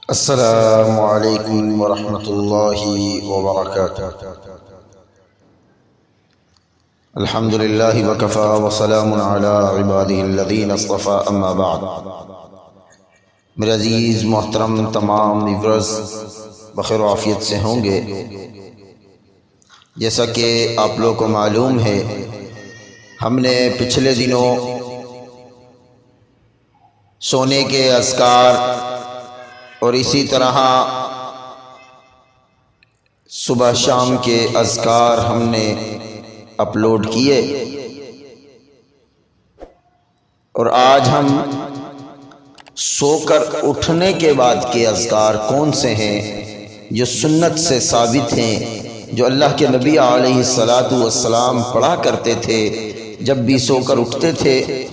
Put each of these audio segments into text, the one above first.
السلام علیکم ورحمۃ اللہ وبرکاتہ۔ الحمد للہ وکفی وسلام علی عبادہ الذین اصطفی، اما بعد۔ میرے عزیز محترم تمام ویورز بخیر و عافیت سے ہوں گے۔ جیسا کہ آپ لوگوں کو معلوم ہے، ہم نے پچھلے دنوں سونے کے اذکار اور اسی طرح صبح شام کے اذکار ہم نے اپلوڈ کیے، اور آج ہم سو کر اٹھنے کے بعد کے اذکار کون سے ہیں جو سنت سے ثابت ہیں، جو اللہ کے نبی علیہ الصلاۃ والسلام پڑھا کرتے تھے جب بھی سو کر اٹھتے تھے،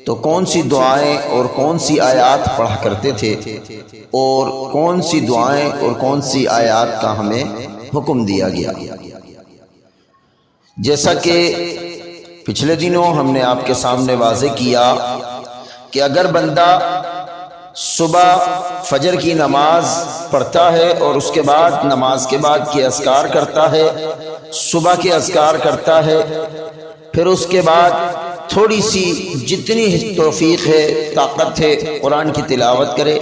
تو کون سی دعائیں اور کون سی آیات پڑھا کرتے تھے، اور کون سی دعائیں اور کون سی آیات کا ہمیں حکم دیا گیا۔ جیسا کہ پچھلے دنوں ہم نے آپ کے سامنے واضح کیا کہ اگر بندہ صبح فجر کی نماز پڑھتا ہے اور اس کے بعد نماز کے بعد کے اذکار کرتا ہے، صبح کے اذکار کرتا ہے، پھر اس کے بعد تھوڑی سی جتنی توفیق ہے، طاقت ہے، قرآن کی تلاوت کرے،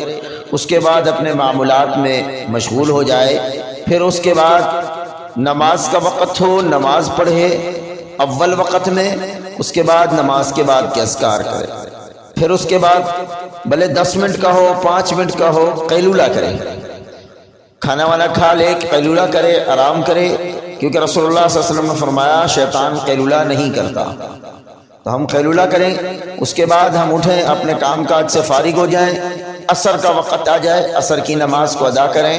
اس کے بعد اپنے معمولات میں مشغول ہو جائے، پھر اس کے بعد نماز کا وقت ہو نماز پڑھے اول وقت میں، اس کے بعد نماز کے بعد کے اذکار کرے، پھر اس کے بعد بھلے 10 منٹ کا ہو 5 منٹ کا ہو قیلولہ کرے، کھانا وانا کھا لے قیلولہ کرے، آرام کرے، کیونکہ رسول اللہ صلی اللہ علیہ وسلم نے فرمایا شیطان قیلولہ نہیں کرتا، تو ہم قیلولہ کریں، اس کے بعد ہم اٹھیں، اپنے کام کاج سے فارغ ہو جائیں، عصر کا وقت آ جائے، عصر کی نماز کو ادا کریں،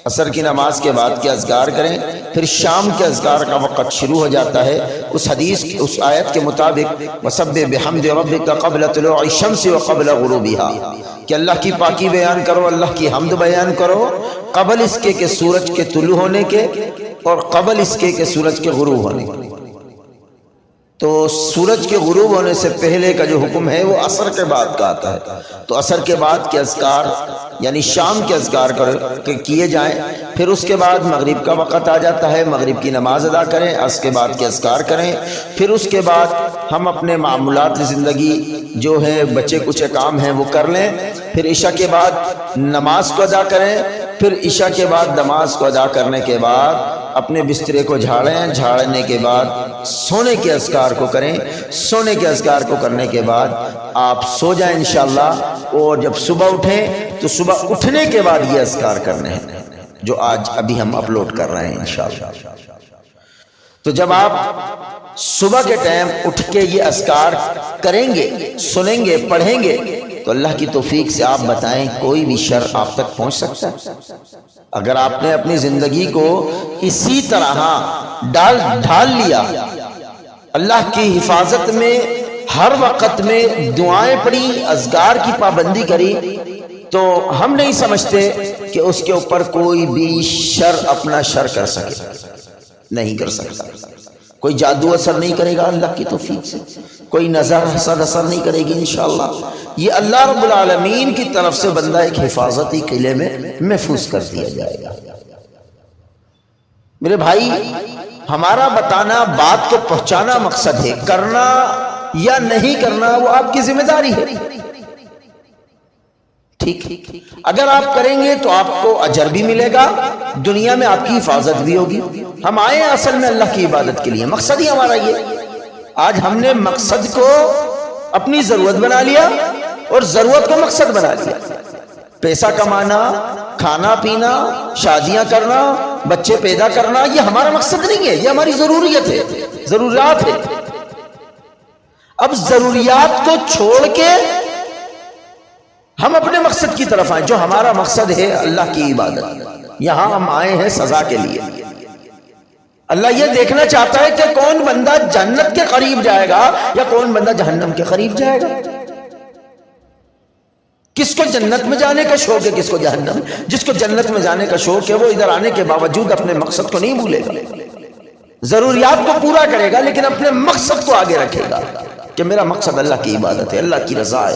عصر کی نماز کے بعد کے اذکار کریں، پھر شام کے اذکار کا وقت شروع ہو جاتا ہے اس حدیث اس آیت کے مطابق، وَسَبِّحْ بِحَمْدِ رَبِّكَ قَبْلَ طُلُوعِ الشَّمْسِ وَقَبْلَ غُرُوبِهَا، کہ اللہ کی پاکی بیان کرو، اللہ کی حمد بیان کرو قبل اس کے کہ سورج کے طلوع ہونے کے، اور قبل اس کے کہ سورج کے غروب ہونے کے۔ تو سورج کے غروب ہونے سے پہلے کا جو حکم ہے وہ عصر کے بعد کا آتا ہے، تو عصر کے بعد کے اذکار یعنی شام کے اذکار کیے جائیں، پھر اس کے بعد مغرب کا وقت آ جاتا ہے، مغرب کی نماز ادا کریں، عصر کے بعد کے اذکار کریں، پھر اس کے بعد ہم اپنے معمولات زندگی جو ہے بچے کچھ کام ہیں وہ کر لیں، پھر عشاء کے بعد نماز کو ادا کریں، پھر عشاء کے بعد نماز کو ادا کرنے کے بعد اپنے بسترے کو جھاڑیں، جھاڑنے کے بعد سونے کے اذکار کو کریں، سونے کے اذکار کو کرنے کے بعد آپ سو جائیں انشاءاللہ، اور جب صبح اٹھیں تو صبح اٹھنے کے بعد یہ اذکار کرنے ہیں جو آج ابھی ہم اپلوڈ کر رہے ہیں انشاءاللہ۔ تو جب آپ صبح کے ٹائم اٹھ کے یہ اذکار کریں گے، سنیں گے، پڑھیں گے، تو اللہ کی توفیق سے آپ بتائیں کوئی بھی شر آپ تک پہنچ سکتا ہے؟ اگر آپ نے اپنی زندگی کو اسی طرح ڈھال لیا، اللہ کی حفاظت میں ہر وقت میں دعائیں پڑھی، اذکار کی پابندی کری، تو ہم نہیں سمجھتے کہ اس کے اوپر کوئی بھی شر اپنا شر کر سکے، نہیں کر سکتا۔ کوئی جادو اثر نہیں کرے گا اللہ کی توفیق سے، کوئی نظر حسد اثر نہیں کرے گی انشاءاللہ۔ یہ اللہ رب العالمین کی طرف سے بندہ ایک حفاظتی قلعے میں محفوظ کر دیا جائے گا۔ میرے بھائی، ہمارا بتانا، بات کو پہنچانا مقصد ہے، کرنا یا نہیں کرنا وہ آپ کی ذمہ داری ہے، ٹھیک؟ اگر آپ کریں گے تو آپ کو اجر بھی ملے گا، دنیا میں آپ کی حفاظت بھی ہوگی۔ ہم آئے ہیں اصل میں اللہ کی عبادت کے لیے، مقصد ہی ہمارا یہ۔ آج ہم نے مقصد کو اپنی ضرورت بنا لیا اور ضرورت کو مقصد بنا لیا۔ پیسہ کمانا، کھانا پینا، شادیاں کرنا، بچے پیدا کرنا، یہ ہمارا مقصد نہیں ہے، یہ ہماری ضروریت ہے، ضروریات ہے۔ اب ضروریات کو چھوڑ کے ہم اپنے مقصد کی طرف آئیں، جو ہمارا مقصد ہے اللہ کی عبادت۔ یہاں ہم آئے ہیں سزا کے لیے۔ اللہ یہ دیکھنا چاہتا ہے کہ کون بندہ جنت کے قریب جائے گا یا کون بندہ جہنم کے قریب جائے گا۔ کس کو جنت میں جانے کا شوق ہے، کس کو جہنم۔ جس کو جنت میں جانے کا شوق ہے وہ ادھر آنے کے باوجود اپنے مقصد کو نہیں بھولے گا، ضروریات کو پورا کرے گا، لیکن اپنے مقصد کو آگے رکھے گا کہ میرا مقصد اللہ کی عبادت ہے، اللہ کی رضا ہے۔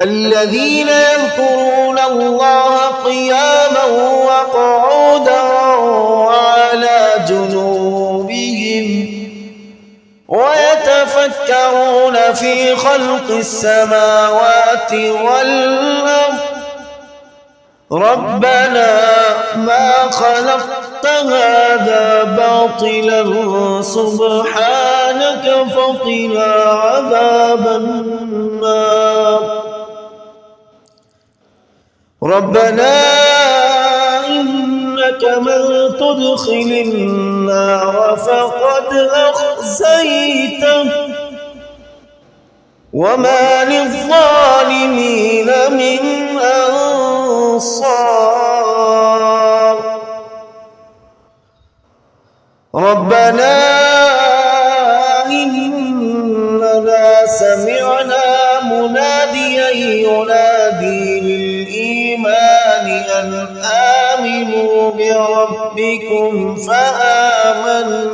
الذين يذكرون الله قياما وقعودا وعلى جنوبهم ويتفكرون في خلق السماوات والأرض ربنا ما خلقت هذا باطلا سبحانك فقنا عذاب النار ربنا إنك من تدخل النار فقد أخزيته وما للظالمين من أنصار ربنا إننا سمعنا مناديا ينادي للإيمان أن آمنوا بربكم فآمنا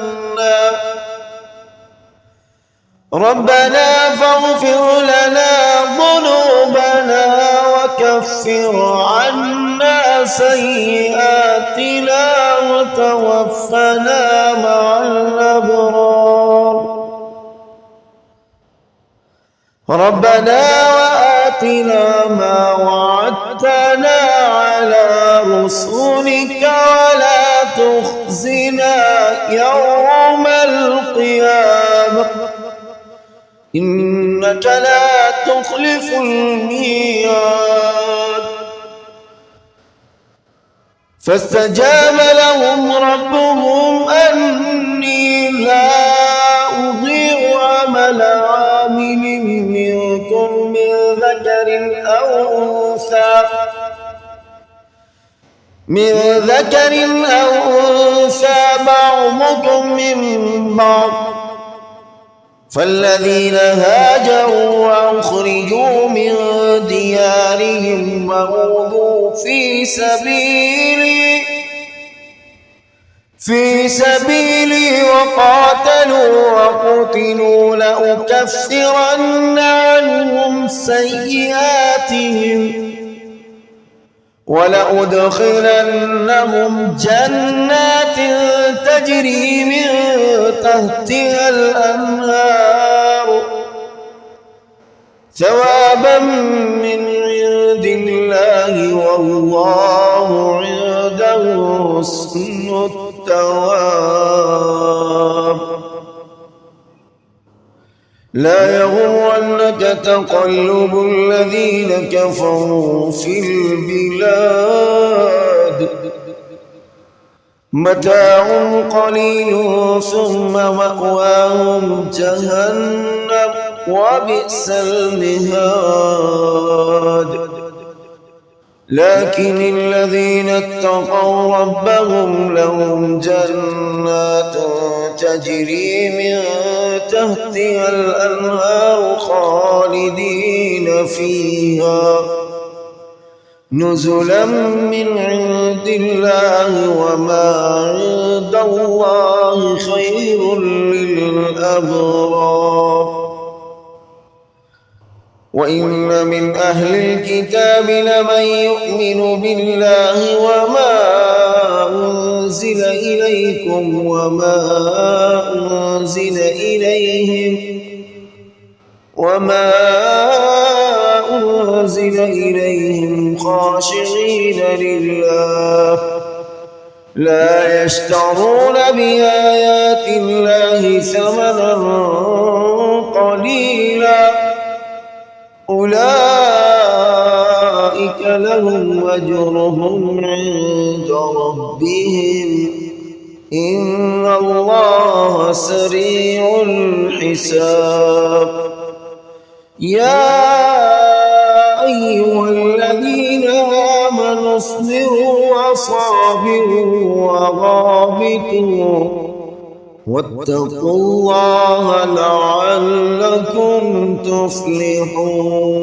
ربنا فاغفر لنا ذنوبنا وكفر عنا سيئاتنا وتوفنا مع الأبرار ربنا وآتنا ما وعدتنا على رسلك ولا تخزنا يوم القيامة إنك لا تخلف الميعاد فاستجاب لهم ربهم أني لا أضيع عمل عامل منكم من ذكر أو أنثى بعضكم من بعض فالذين هاجروا وأخرجوا من ديارهم وأوذوا في في سبيلي وقاتلوا وقتلوا لأكفرن عنهم سيئاتهم ولأدخلنهم جنات تجري من تحتها الأنهار ثوابا من عند الله والله عنده حسن الثواب. لا يغرنك تقلب الذين كفروا في البلاد متاع قليل ثم مأواهم جهنم وبئس المهاد. لكن الذين اتقوا ربهم لهم جنات تجري من تحتها الأنهار خالدين فيها نزلا من عند الله وما عند الله خير للأبرار. وإن من أهل الكتاب لمن يؤمن بالله وما أنزل إليكم وما أنزل إليهم خاشعين لله لا يشترون بآيات الله ثمنا قليلا أولئك لهم أجرهم عند ربهم إن الله سريع الحساب. يا أيها الذين آمنوا اصبروا وصابروا ورابطوا واتقوا الله لعلكم تفلحون.